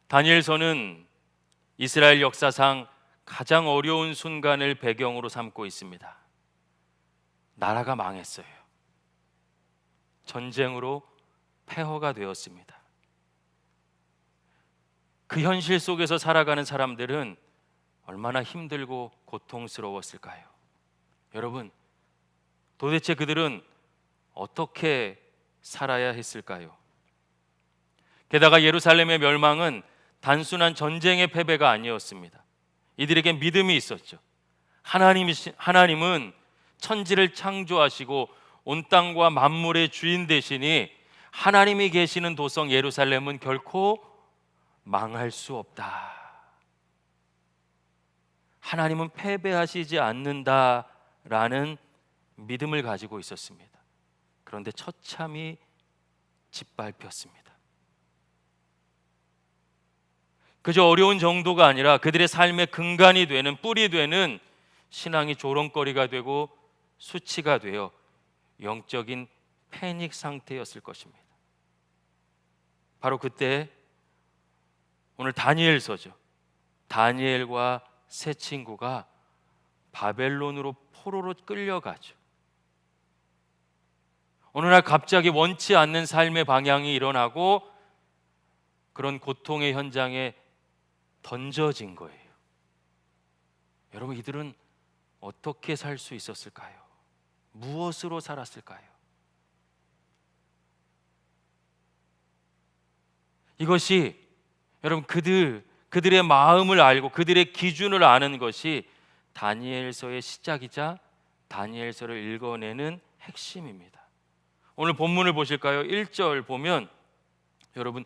다니엘서는 이스라엘 역사상 가장 어려운 순간을 배경으로 삼고 있습니다. 나라가 망했어요. 전쟁으로 폐허가 되었습니다. 그 현실 속에서 살아가는 사람들은 얼마나 힘들고 고통스러웠을까요? 여러분, 도대체 그들은 어떻게 살아야 했을까요? 게다가 예루살렘의 멸망은 단순한 전쟁의 패배가 아니었습니다. 이들에게 믿음이 있었죠. 하나님은 천지를 창조하시고 온 땅과 만물의 주인 되시니 하나님이 계시는 도성 예루살렘은 결코 망할 수 없다. 하나님은 패배하시지 않는다라는 믿음을 가지고 있었습니다. 그런데 처참히 짓밟혔습니다. 그저 어려운 정도가 아니라 그들의 삶의 근간이 되는, 뿔이 되는 신앙이 조롱거리가 되고 수치가 되어 영적인 패닉 상태였을 것입니다. 바로 그때 오늘 다니엘서죠. 다니엘과 세 친구가 바벨론으로 포로로 끌려가죠. 어느 날 갑자기 원치 않는 삶의 방향이 일어나고 그런 고통의 현장에 던져진 거예요. 여러분, 이들은 어떻게 살 수 있었을까요? 무엇으로 살았을까요? 이것이 여러분 그들의 마음을 알고 그들의 기준을 아는 것이 다니엘서의 시작이자 다니엘서를 읽어내는 핵심입니다. 오늘 본문을 보실까요? 1절 보면 여러분,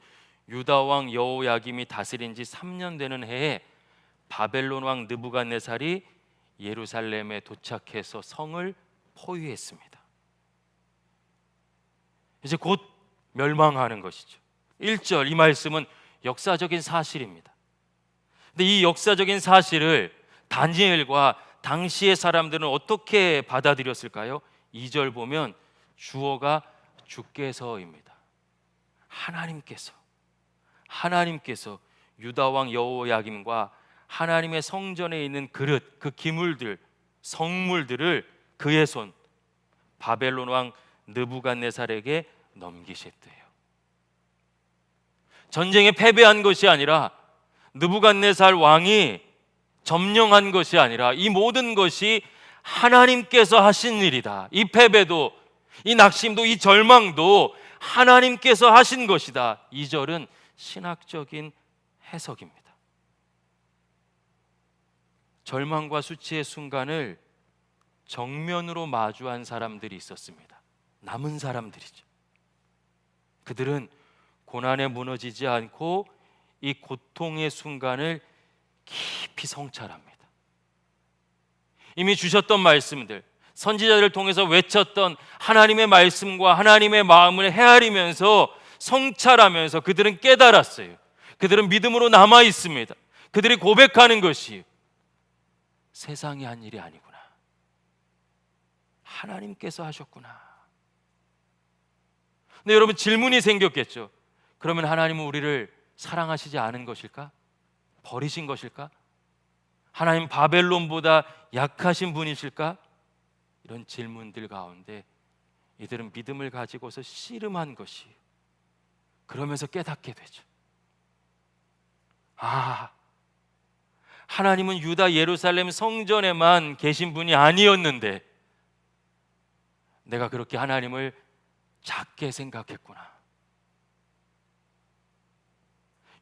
유다 왕 여호야김이 다스린 지 3년 되는 해에 바벨론 왕 느부갓네살이 예루살렘에 도착해서 성을 포위했습니다. 이제 곧 멸망하는 것이죠. 1절 이 말씀은 역사적인 사실입니다. 근데 이 역사적인 사실을 다니엘과 당시의 사람들은 어떻게 받아들였을까요? 2절 보면 주어가 주께서입니다. 하나님께서 유다 왕 여호야김과 하나님의 성전에 있는 그릇, 그 기물들, 성물들을 그의 손 바벨론 왕 느부갓네살에게 넘기셨대요. 전쟁에 패배한 것이 아니라 느부갓네살 왕이 점령한 것이 아니라 이 모든 것이 하나님께서 하신 일이다. 이 패배도, 이 낙심도, 이 절망도 하나님께서 하신 것이다. 2절은 신학적인 해석입니다. 절망과 수치의 순간을 정면으로 마주한 사람들이 있었습니다. 남은 사람들이죠. 그들은 고난에 무너지지 않고 이 고통의 순간을 깊이 성찰합니다. 이미 주셨던 말씀들, 선지자들을 통해서 외쳤던 하나님의 말씀과 하나님의 마음을 헤아리면서 성찰하면서 그들은 깨달았어요. 그들은 믿음으로 남아 있습니다. 그들이 고백하는 것이 세상이 한 일이 아니구나. 하나님께서 하셨구나. 근데 여러분, 질문이 생겼겠죠. 그러면 하나님은 우리를 사랑하시지 않은 것일까? 버리신 것일까? 하나님 바벨론보다 약하신 분이실까? 이런 질문들 가운데 이들은 믿음을 가지고서 씨름한 것이, 그러면서 깨닫게 되죠. 하나님은 유다 예루살렘 성전에만 계신 분이 아니었는데 내가 그렇게 하나님을 작게 생각했구나.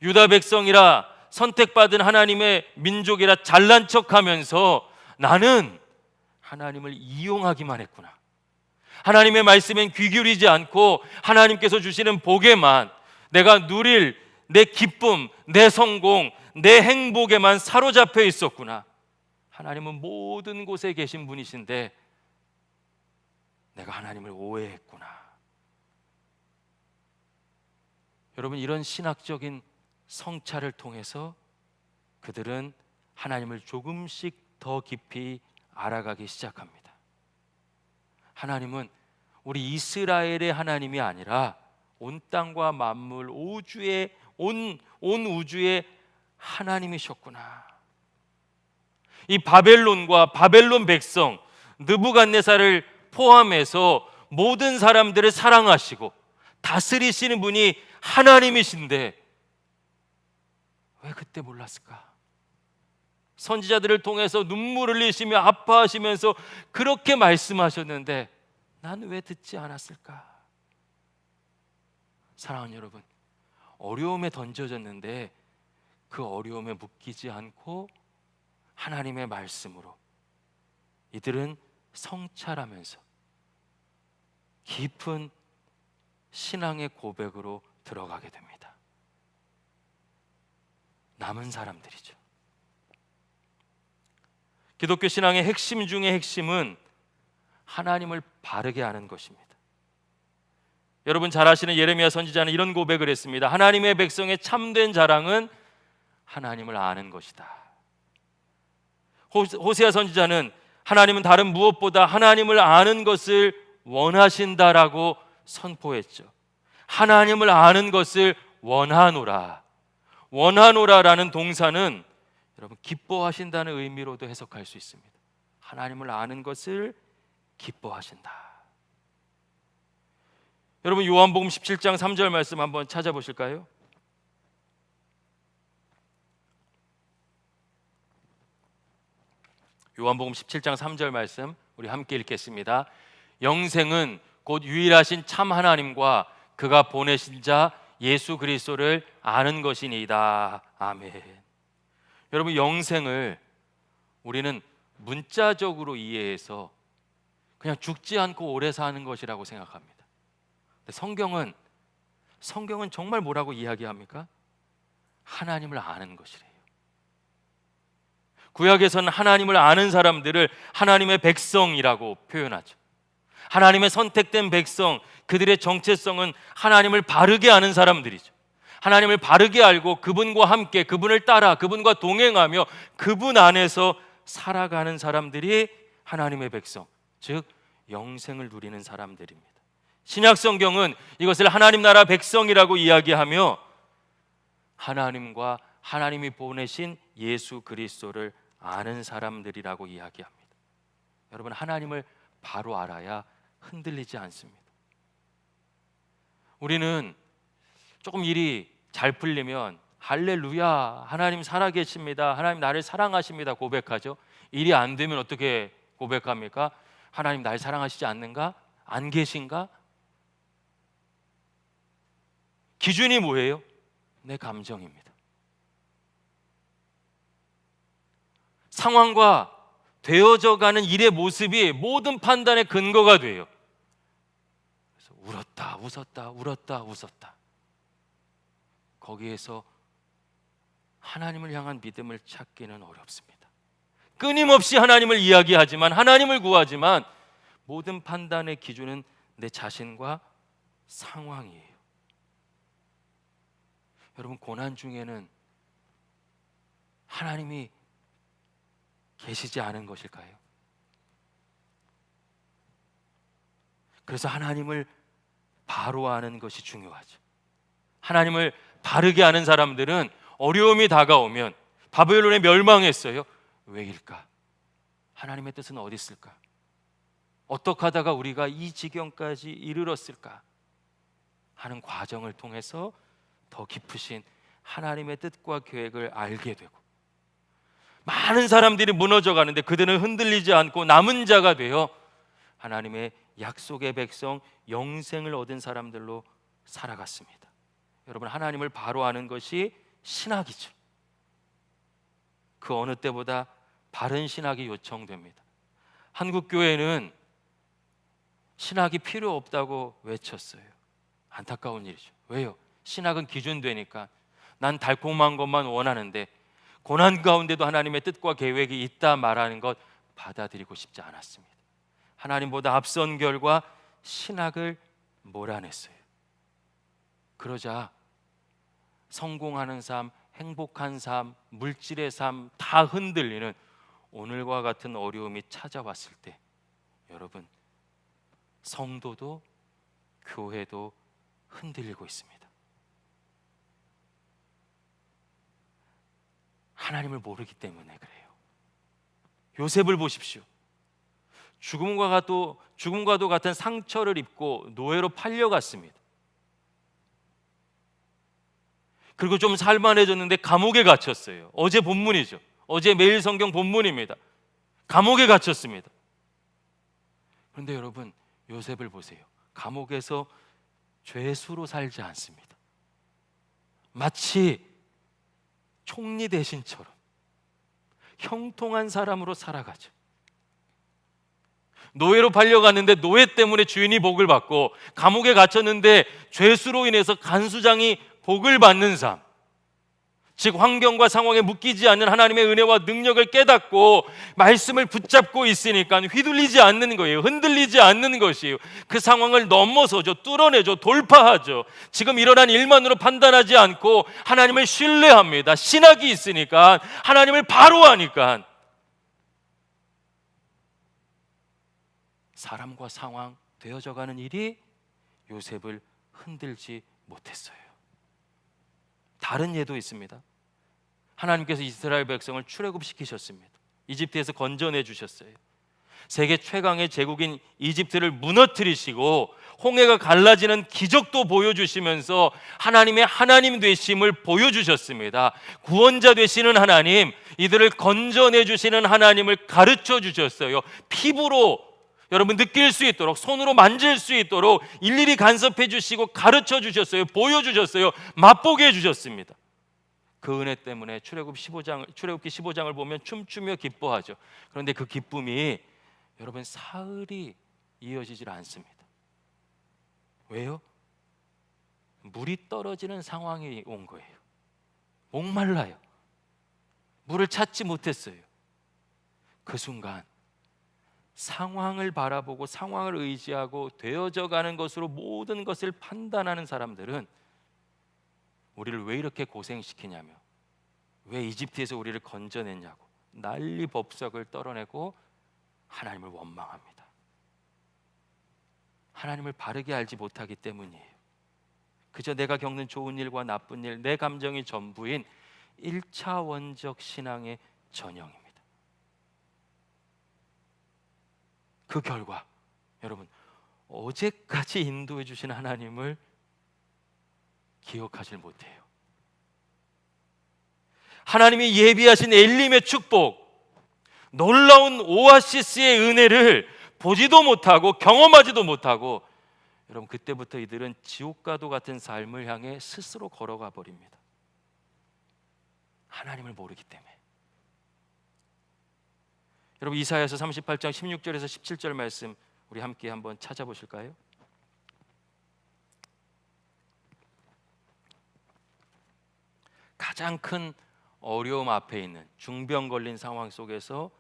유다 백성이라 선택받은 하나님의 민족이라 잘난 척하면서 나는 하나님을 이용하기만 했구나. 하나님의 말씀엔 귀 기울이지 않고 하나님께서 주시는 복에만, 내가 누릴 내 기쁨, 내 성공, 내 행복에만 사로잡혀 있었구나. 하나님은 모든 곳에 계신 분이신데 내가 하나님을 오해했구나. 여러분, 이런 신학적인 성찰을 통해서 그들은 하나님을 조금씩 더 깊이 알아가기 시작합니다. 하나님은 우리 이스라엘의 하나님이 아니라 온 땅과 만물, 온 우주의 하나님이셨구나. 이 바벨론과 바벨론 백성 느부갓네살을 포함해서 모든 사람들을 사랑하시고 다스리시는 분이 하나님이신데 왜 그때 몰랐을까? 선지자들을 통해서 눈물 흘리시며 아파하시면서 그렇게 말씀하셨는데 난 왜 듣지 않았을까? 사랑하는 여러분, 어려움에 던져졌는데 그 어려움에 묶이지 않고 하나님의 말씀으로 이들은 성찰하면서 깊은 신앙의 고백으로 들어가게 됩니다. 남은 사람들이죠. 기독교 신앙의 핵심 중의 핵심은 하나님을 바르게 아는 것입니다. 여러분 잘 아시는 예레미야 선지자는 이런 고백을 했습니다. 하나님의 백성의 참된 자랑은 하나님을 아는 것이다. 호세아 선지자는 하나님은 다른 무엇보다 하나님을 아는 것을 원하신다라고 선포했죠. 하나님을 아는 것을 원하노라. 원하노라라는 동사는 여러분 기뻐하신다는 의미로도 해석할 수 있습니다. 하나님을 아는 것을 기뻐하신다. 여러분 요한복음 17장 3절 말씀 한번 찾아보실까요? 요한복음 17장 3절 말씀 우리 함께 읽겠습니다. 영생은 곧 유일하신 참 하나님과 그가 보내신 자 예수 그리스도를 아는 것이니이다. 아멘. 여러분 영생을 우리는 문자적으로 이해해서 그냥 죽지 않고 오래 사는 것이라고 생각합니다. 근데 성경은 정말 뭐라고 이야기합니까? 하나님을 아는 것이래요. 구약에서는 하나님을 아는 사람들을 하나님의 백성이라고 표현하죠. 하나님의 선택된 백성, 그들의 정체성은 하나님을 바르게 아는 사람들이죠. 하나님을 바르게 알고 그분과 함께 그분을 따라 그분과 동행하며 그분 안에서 살아가는 사람들이 하나님의 백성, 즉 영생을 누리는 사람들입니다. 신약 성경은 이것을 하나님 나라 백성이라고 이야기하며 하나님과 하나님이 보내신 예수 그리스도를 아는 사람들이라고 이야기합니다. 여러분 하나님을 바로 알아야 흔들리지 않습니다. 우리는 조금 일이 잘 풀리면 할렐루야 하나님 살아계십니다, 하나님 나를 사랑하십니다 고백하죠. 일이 안 되면 어떻게 고백합니까? 하나님 날 사랑하시지 않는가? 안 계신가? 기준이 뭐예요? 내 감정입니다. 상황과 되어져가는 일의 모습이 모든 판단의 근거가 돼요. 그래서 울었다 웃었다 울었다 웃었다. 거기에서 하나님을 향한 믿음을 찾기는 어렵습니다. 끊임없이 하나님을 이야기하지만 하나님을 구하지만 모든 판단의 기준은 내 자신과 상황이에요. 여러분 고난 중에는 하나님이 계시지 않은 것일까요? 그래서 하나님을 바로 아는 것이 중요하죠. 하나님을 바르게 아는 사람들은 어려움이 다가오면 바벨론에 멸망했어요. 왜일까? 하나님의 뜻은 어디 있을까? 어떻게 하다가 우리가 이 지경까지 이르렀을까? 하는 과정을 통해서 더 깊으신 하나님의 뜻과 계획을 알게 되고 많은 사람들이 무너져 가는데 그들은 흔들리지 않고 남은 자가 되어 하나님의 약속의 백성 영생을 얻은 사람들로 살아갔습니다. 여러분 하나님을 바로 아는 것이 신학이죠. 그 어느 때보다 바른 신학이 요청됩니다. 한국 교회는 신학이 필요 없다고 외쳤어요. 안타까운 일이죠. 왜요? 신학은 기준되니까 난 달콤한 것만 원하는데 고난 가운데도 하나님의 뜻과 계획이 있다 말하는 것 받아들이고 싶지 않았습니다. 하나님보다 앞선 결과 신학을 몰아냈어요. 그러자 성공하는 삶, 행복한 삶, 물질의 삶 다 흔들리는 오늘과 같은 어려움이 찾아왔을 때 여러분 성도도 교회도 흔들리고 있습니다. 하나님을 모르기 때문에 그래요. 요셉을 보십시오. 죽음과도 같은 상처를 입고 노예로 팔려갔습니다. 그리고 좀 살만해졌는데 감옥에 갇혔어요. 어제 본문이죠. 어제 매일 성경 본문입니다. 감옥에 갇혔습니다. 그런데 여러분, 요셉을 보세요. 감옥에서 죄수로 살지 않습니다. 마치 총리 대신처럼 형통한 사람으로 살아가죠. 노예로 팔려갔는데 노예 때문에 주인이 복을 받고, 감옥에 갇혔는데 죄수로 인해서 간수장이 복을 받는 삶, 즉 환경과 상황에 묶이지 않는 하나님의 은혜와 능력을 깨닫고 말씀을 붙잡고 있으니까 휘둘리지 않는 거예요. 흔들리지 않는 것이에요. 그 상황을 넘어서죠. 뚫어내죠. 돌파하죠. 지금 일어난 일만으로 판단하지 않고 하나님을 신뢰합니다. 신학이 있으니까, 하나님을 바로 아니까 사람과 상황 되어져가는 일이 요셉을 흔들지 못했어요. 다른 예도 있습니다. 하나님께서 이스라엘 백성을 출애굽시키셨습니다. 이집트에서 건져내 주셨어요. 세계 최강의 제국인 이집트를 무너뜨리시고 홍해가 갈라지는 기적도 보여주시면서 하나님의 하나님 되심을 보여주셨습니다. 구원자 되시는 하나님, 이들을 건져내 주시는 하나님을 가르쳐 주셨어요. 피부로 여러분 느낄 수 있도록, 손으로 만질 수 있도록 일일이 간섭해 주시고 가르쳐 주셨어요. 보여주셨어요. 맛보게 해주셨습니다. 그 은혜 때문에 출애굽기 15장을 보면 춤추며 기뻐하죠. 그런데 그 기쁨이 여러분 사흘이 이어지질 않습니다. 왜요? 물이 떨어지는 상황이 온 거예요. 목말라요. 물을 찾지 못했어요. 그 순간 상황을 바라보고 상황을 의지하고 되어져 가는 것으로 모든 것을 판단하는 사람들은 우리를 왜 이렇게 고생시키냐며, 왜 이집트에서 우리를 건져냈냐고 난리법석을 떨어내고 하나님을 원망합니다. 하나님을 바르게 알지 못하기 때문이에요. 그저 내가 겪는 좋은 일과 나쁜 일, 내 감정이 전부인 1차원적 신앙의 전형입니다. 그 결과 여러분, 어제까지 인도해 주신 하나님을 기억하지 못해요. 하나님이 예비하신 엘림의 축복, 놀라운 오아시스의 은혜를 보지도 못하고 경험하지도 못하고, 여러분 그때부터 이들은 지옥과도 같은 삶을 향해 스스로 걸어가 버립니다. 하나님을 모르기 때문에. 여러분 이사야서 38장 16절에서 17절 말씀 우리 함께 한번 찾아보실까요? 가장 큰 어려움 앞에 있는 중병 걸린 상황 속에서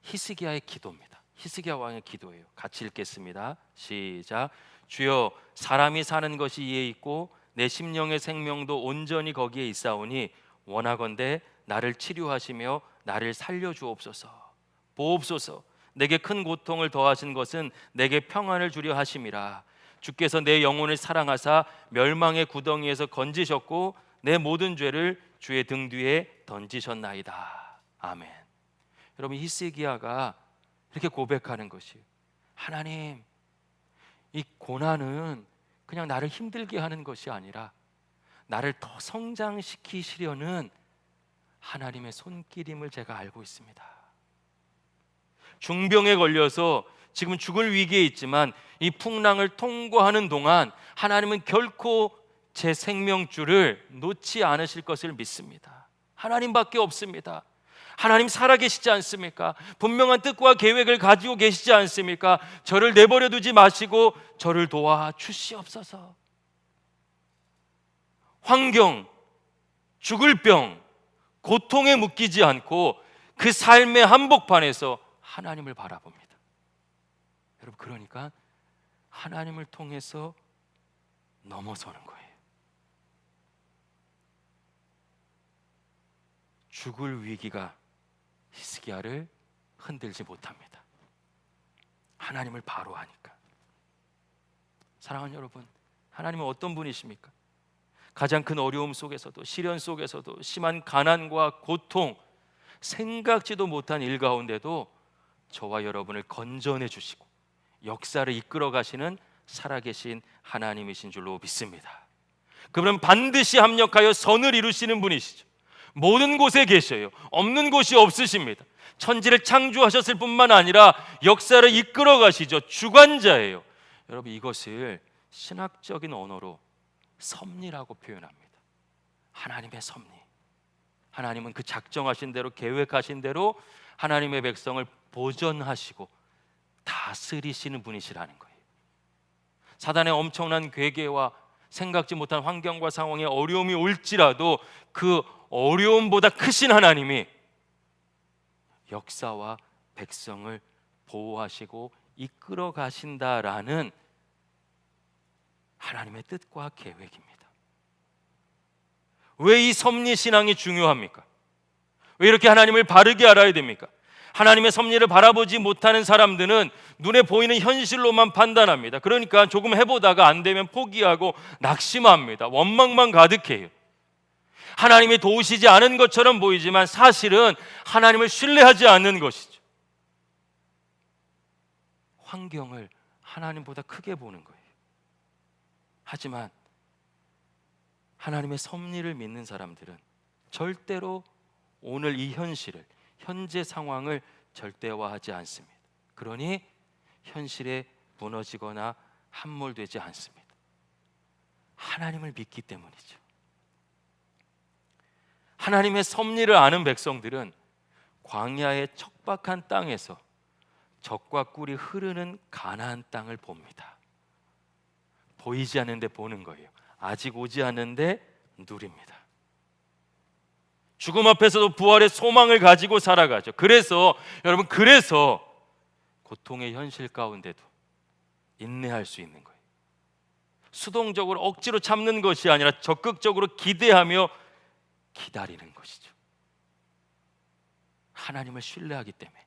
히스기야의 기도입니다. 히스기야 왕의 기도예요. 같이 읽겠습니다. 시작. 주여, 사람이 사는 것이 이에 있고 내 심령의 생명도 온전히 거기에 있사오니 원하건대 나를 치료하시며 나를 살려주옵소서. 보옵소서. 내게 큰 고통을 더하신 것은 내게 평안을 주려 하심이라. 주께서 내 영혼을 사랑하사 멸망의 구덩이에서 건지셨고 내 모든 죄를 주의 등 뒤에 던지셨나이다. 아멘. 여러분 히스기야가 이렇게 고백하는 것이에요. 하나님, 이 고난은 그냥 나를 힘들게 하는 것이 아니라 나를 더 성장시키시려는 하나님의 손길임을 제가 알고 있습니다. 중병에 걸려서 지금 죽을 위기에 있지만 이 풍랑을 통과하는 동안 하나님은 결코 제 생명줄을 놓지 않으실 것을 믿습니다. 하나님밖에 없습니다. 하나님 살아계시지 않습니까? 분명한 뜻과 계획을 가지고 계시지 않습니까? 저를 내버려 두지 마시고 저를 도와 주시옵소서. 환경, 죽을 병, 고통에 묶이지 않고 그 삶의 한복판에서 하나님을 바라봅니다. 여러분 그러니까 하나님을 통해서 넘어서는 거예요. 죽을 위기가 히스기야를 흔들지 못합니다. 하나님을 바로 하니까. 사랑하는 여러분, 하나님은 어떤 분이십니까? 가장 큰 어려움 속에서도, 시련 속에서도, 심한 가난과 고통, 생각지도 못한 일 가운데도 저와 여러분을 건져내 주시고 역사를 이끌어 가시는 살아계신 하나님이신 줄로 믿습니다. 그분은 반드시 합력하여 선을 이루시는 분이시죠. 모든 곳에 계셔요. 없는 곳이 없으십니다. 천지를 창조하셨을 뿐만 아니라 역사를 이끌어 가시죠. 주관자예요. 여러분, 이것을 신학적인 언어로 섭리라고 표현합니다. 하나님의 섭리. 하나님은 그 작정하신 대로, 계획하신 대로 하나님의 백성을 보존하시고 다스리시는 분이시라는 거예요. 사단의 엄청난 괴계와 생각지 못한 환경과 상황에 어려움이 올지라도 그 어려움보다 크신 하나님이 역사와 백성을 보호하시고 이끌어 가신다라는 하나님의 뜻과 계획입니다. 왜 이 섭리 신앙이 중요합니까? 왜 이렇게 하나님을 바르게 알아야 됩니까? 하나님의 섭리를 바라보지 못하는 사람들은 눈에 보이는 현실로만 판단합니다. 그러니까 조금 해보다가 안 되면 포기하고 낙심합니다. 원망만 가득해요. 하나님이 도우시지 않은 것처럼 보이지만 사실은 하나님을 신뢰하지 않는 것이죠. 환경을 하나님보다 크게 보는 거예요. 하지만 하나님의 섭리를 믿는 사람들은 절대로 오늘 이 현실을, 현재 상황을 절대화하지 않습니다. 그러니 현실에 무너지거나 함몰되지 않습니다. 하나님을 믿기 때문이죠. 하나님의 섭리를 아는 백성들은 광야의 척박한 땅에서 젖과 꿀이 흐르는 가나안 땅을 봅니다. 보이지 않는데 보는 거예요. 아직 오지 않는데 누립니다. 죽음 앞에서도 부활의 소망을 가지고 살아가죠. 그래서 여러분, 그래서 고통의 현실 가운데도 인내할 수 있는 거예요. 수동적으로 억지로 참는 것이 아니라 적극적으로 기대하며 기다리는 것이죠. 하나님을 신뢰하기 때문에.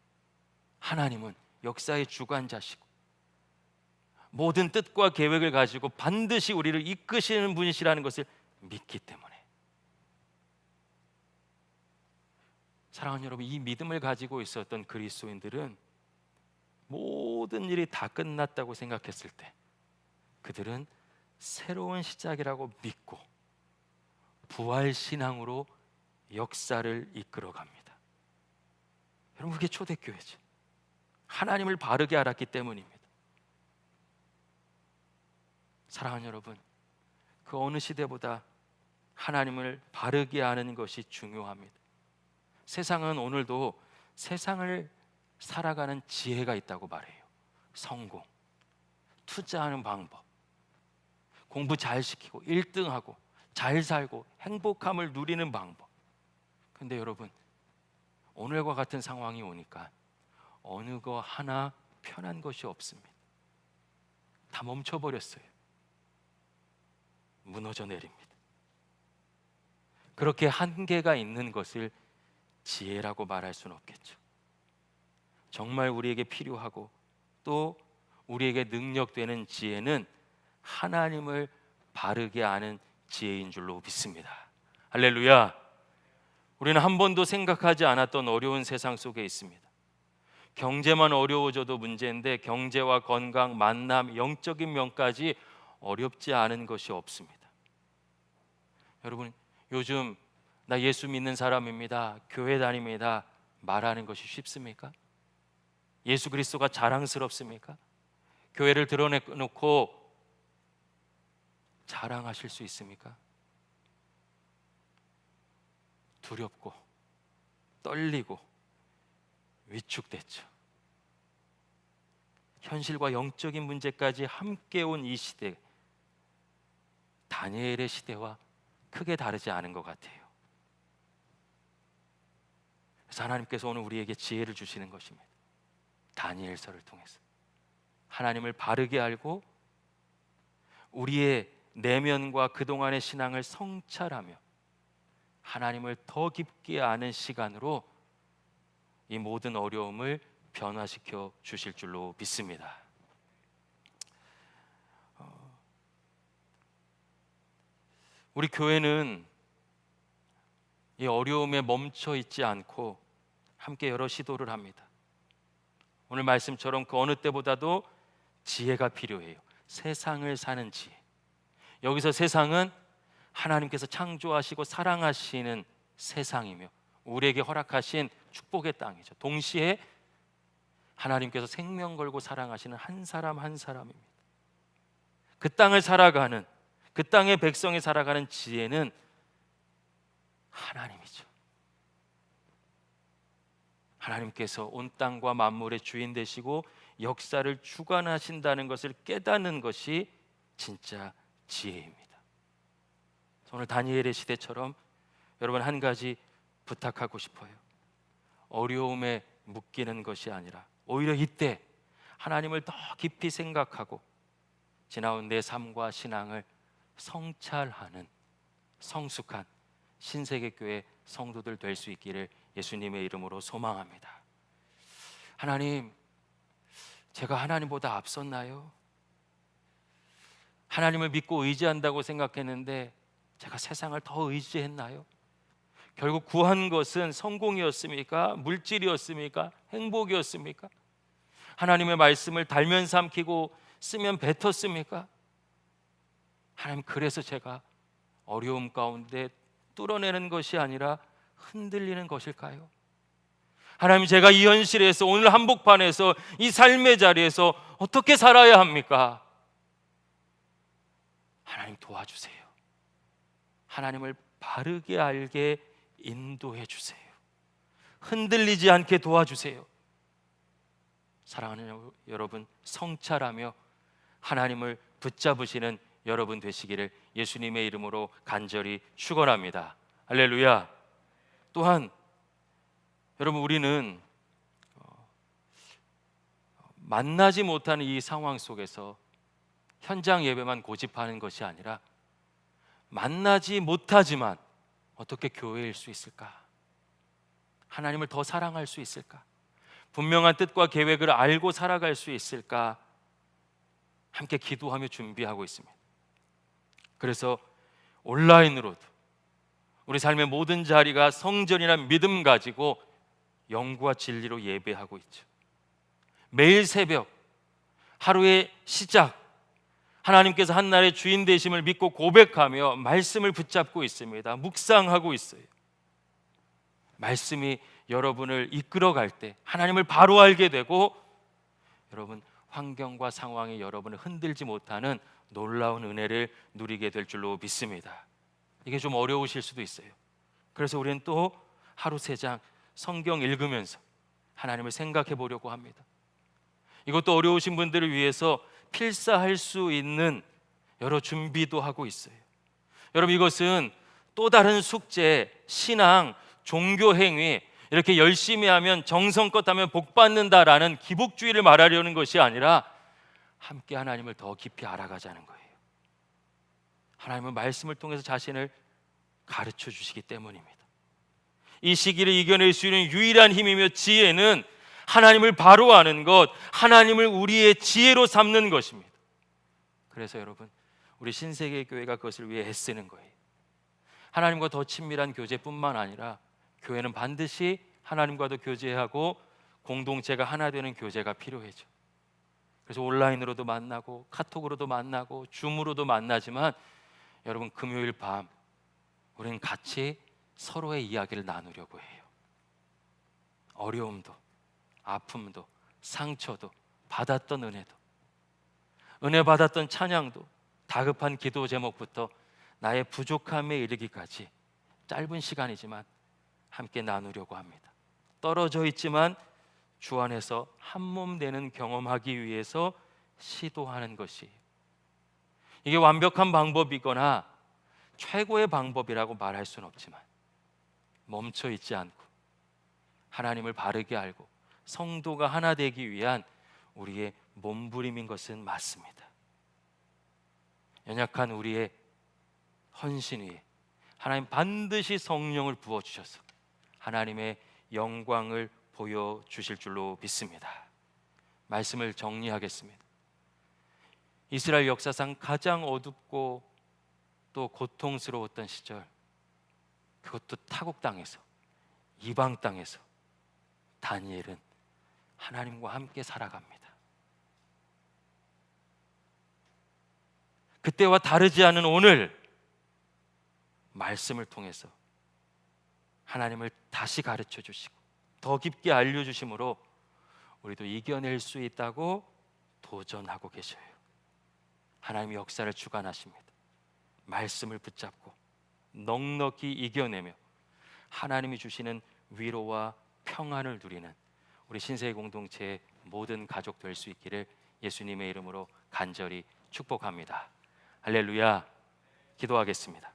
하나님은 역사의 주관자시고 모든 뜻과 계획을 가지고 반드시 우리를 이끄시는 분이시라는 것을 믿기 때문에. 사랑하는 여러분, 이 믿음을 가지고 있었던 그리스도인들은 모든 일이 다 끝났다고 생각했을 때 그들은 새로운 시작이라고 믿고 부활신앙으로 역사를 이끌어갑니다. 여러분, 그게 초대교회죠. 하나님을 바르게 알았기 때문입니다. 사랑하는 여러분, 그 어느 시대보다 하나님을 바르게 아는 것이 중요합니다. 세상은 오늘도 세상을 살아가는 지혜가 있다고 말해요. 성공, 투자하는 방법, 공부 잘 시키고 1등하고 잘 살고 행복함을 누리는 방법. 근데 여러분, 오늘과 같은 상황이 오니까 어느 거 하나 편한 것이 없습니다. 다 멈춰버렸어요. 무너져 내립니다. 그렇게 한계가 있는 것을 지혜라고 말할 수는 없겠죠. 정말 우리에게 필요하고 또 우리에게 능력되는 지혜는 하나님을 바르게 아는 지혜인 줄로 믿습니다. 할렐루야. 우리는 한 번도 생각하지 않았던 어려운 세상 속에 있습니다. 경제만 어려워져도 문제인데 경제와 건강, 만남, 영적인 면까지 어렵지 않은 것이 없습니다. 여러분, 요즘 나 예수 믿는 사람입니다, 교회 다닙니다 말하는 것이 쉽습니까? 예수 그리스도가 자랑스럽습니까? 교회를 드러내놓고 자랑하실 수 있습니까? 두렵고 떨리고 위축됐죠. 현실과 영적인 문제까지 함께 온 이 시대, 다니엘의 시대와 크게 다르지 않은 것 같아요. 그래서 하나님께서 오늘 우리에게 지혜를 주시는 것입니다. 다니엘서를 통해서 하나님을 바르게 알고 우리의 내면과 그동안의 신앙을 성찰하며 하나님을 더 깊게 아는 시간으로 이 모든 어려움을 변화시켜 주실 줄로 믿습니다. 우리 교회는 이 어려움에 멈춰 있지 않고 함께 여러 시도를 합니다. 오늘 말씀처럼 그 어느 때보다도 지혜가 필요해요. 세상을 사는 지혜. 여기서 세상은 하나님께서 창조하시고 사랑하시는 세상이며 우리에게 허락하신 축복의 땅이죠. 동시에 하나님께서 생명 걸고 사랑하시는 한 사람 한 사람입니다. 그 땅을 살아가는, 그 땅의 백성이 살아가는 지혜는 하나님이죠. 하나님께서 온 땅과 만물의 주인 되시고 역사를 주관하신다는 것을 깨닫는 것이 진짜 지혜입니다. 오늘 다니엘의 시대처럼 여러분 한 가지 부탁하고 싶어요. 어려움에 묶이는 것이 아니라 오히려 이때 하나님을 더 깊이 생각하고 지나온 내 삶과 신앙을 성찰하는 성숙한 신세계교회 성도들 될 수 있기를 예수님의 이름으로 소망합니다. 하나님, 제가 하나님보다 앞섰나요? 하나님을 믿고 의지한다고 생각했는데 제가 세상을 더 의지했나요? 결국 구한 것은 성공이었습니까? 물질이었습니까? 행복이었습니까? 하나님의 말씀을 달면 삼키고 쓰면 뱉었습니까? 하나님, 그래서 제가 어려움 가운데 뚫어내는 것이 아니라 흔들리는 것일까요? 하나님, 제가 이 현실에서 오늘 한복판에서 이 삶의 자리에서 어떻게 살아야 합니까? 하나님, 도와주세요. 하나님을 바르게 알게 인도해 주세요. 흔들리지 않게 도와주세요. 사랑하는 여러분, 성찰하며 하나님을 붙잡으시는 여러분 되시기를 예수님의 이름으로 간절히 축원합니다. 할렐루야. 또한 여러분, 우리는 만나지 못하는 이 상황 속에서 현장 예배만 고집하는 것이 아니라 만나지 못하지만 어떻게 교회일 수 있을까? 하나님을 더 사랑할 수 있을까? 분명한 뜻과 계획을 알고 살아갈 수 있을까? 함께 기도하며 준비하고 있습니다. 그래서 온라인으로도 우리 삶의 모든 자리가 성전이나 믿음 가지고 영과 진리로 예배하고 있죠. 매일 새벽 하루의 시작, 하나님께서 한날의 주인 되심을 믿고 고백하며 말씀을 붙잡고 있습니다. 묵상하고 있어요. 말씀이 여러분을 이끌어갈 때 하나님을 바로 알게 되고 여러분 환경과 상황이 여러분을 흔들지 못하는 놀라운 은혜를 누리게 될 줄로 믿습니다. 이게 좀 어려우실 수도 있어요. 그래서 우리는 또 하루 3장 성경 읽으면서 하나님을 생각해 보려고 합니다. 이것도 어려우신 분들을 위해서 필사할 수 있는 여러 준비도 하고 있어요. 여러분, 이것은 또 다른 숙제, 신앙, 종교 행위, 이렇게 열심히 하면 정성껏 하면 복 받는다라는 기복주의를 말하려는 것이 아니라 함께 하나님을 더 깊이 알아가자는 거예요. 하나님은 말씀을 통해서 자신을 가르쳐 주시기 때문입니다. 이 시기를 이겨낼 수 있는 유일한 힘이며 지혜는 하나님을 바로 아는 것, 하나님을 우리의 지혜로 삼는 것입니다. 그래서 여러분, 우리 신세계교회가 그것을 위해 애쓰는 거예요. 하나님과 더 친밀한 교제뿐만 아니라 교회는 반드시 하나님과도 교제하고 공동체가 하나 되는 교제가 필요해져. 그래서 온라인으로도 만나고 카톡으로도 만나고 줌으로도 만나지만 여러분, 금요일 밤 우리는 같이 서로의 이야기를 나누려고 해요. 어려움도 아픔도 상처도 받았던 은혜도, 은혜 받았던 찬양도, 다급한 기도 제목부터 나의 부족함에 이르기까지 짧은 시간이지만 함께 나누려고 합니다. 떨어져 있지만 주 안에서 한 몸 되는 경험하기 위해서 시도하는 것이, 이게 완벽한 방법이거나 최고의 방법이라고 말할 수는 없지만 멈춰 있지 않고 하나님을 바르게 알고 성도가 하나 되기 위한 우리의 몸부림인 것은 맞습니다. 연약한 우리의 헌신 위에 하나님 반드시 성령을 부어주셔서 하나님의 영광을 보여주실 줄로 믿습니다. 말씀을 정리하겠습니다. 이스라엘 역사상 가장 어둡고 또 고통스러웠던 시절, 그것도 타국 땅에서, 이방 땅에서 다니엘은 하나님과 함께 살아갑니다. 그때와 다르지 않은 오늘, 말씀을 통해서 하나님을 다시 가르쳐 주시고 더 깊게 알려주심으로 우리도 이겨낼 수 있다고 도전하고 계셔요. 하나님의 역사를 주관하십니다. 말씀을 붙잡고 넉넉히 이겨내며 하나님이 주시는 위로와 평안을 누리는 우리 신세의 공동체의 모든 가족 될 수 있기를 예수님의 이름으로 간절히 축복합니다. 할렐루야. 기도하겠습니다.